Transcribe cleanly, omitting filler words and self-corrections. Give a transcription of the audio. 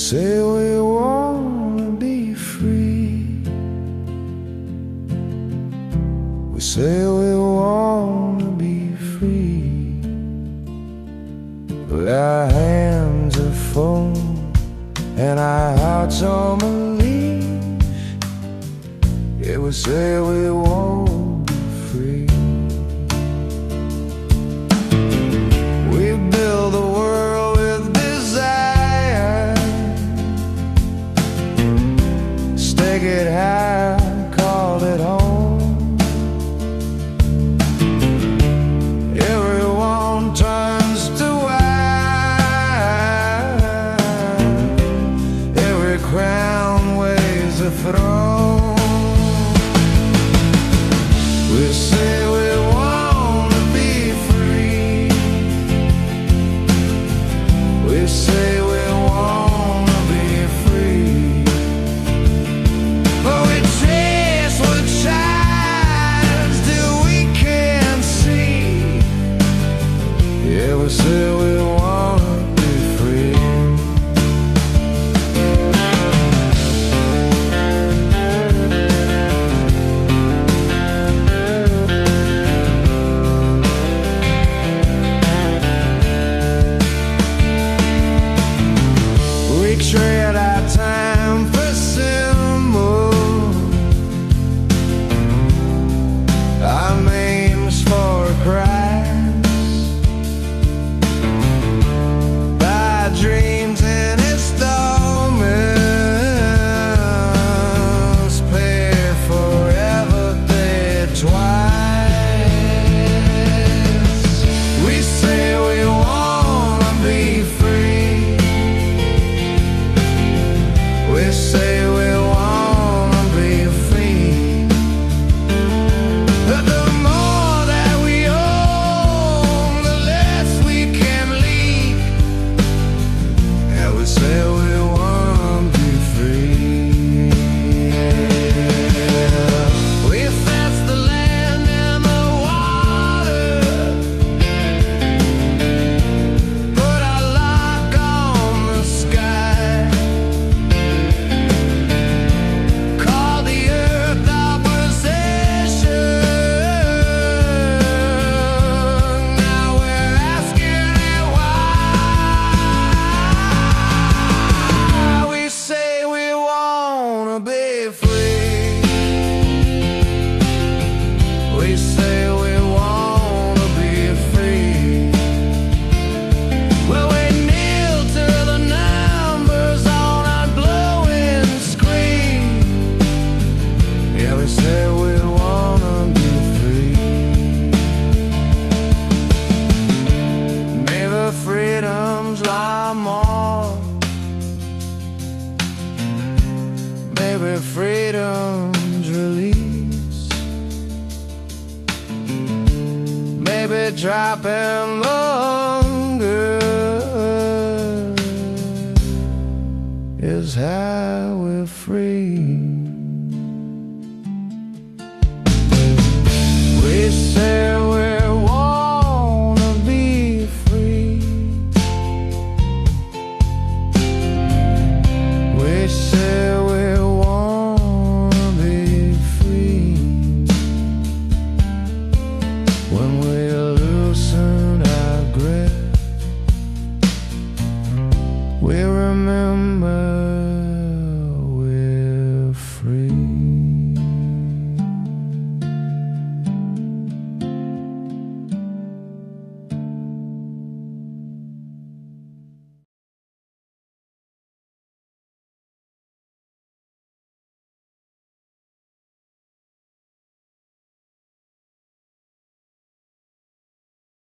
say we wanna be free. We say we wanna be free, but our hands are full and our hearts on the leash. Yeah, we say we won't be free. We build the world with desire, stake it high, call it home. Everyone turns to wine, every crown weighs a throne. We say we wanna be free. We say we wanna be free, but we chase what shines till we can't see. Yeah, we say we wanna be free. We trade our time for symbols, our names for a price, buy dreams in installments, pay forever, pay twice. We say we wanna be free. We say we wanna be free, but the more that we own, the less we can leak. Yeah, we say we wanna be free. We fence the land and the water, put our lock on the sky, call the earth our possession. Now we're asking it why. We say we wanna be free. We say we wanna be free. Well, we kneel to the numbers on our glowing screen. Yeah, we say we wanna be free. Maybe freedom's lie more, maybe freedom's release, maybe dropping the hunger is how we're free.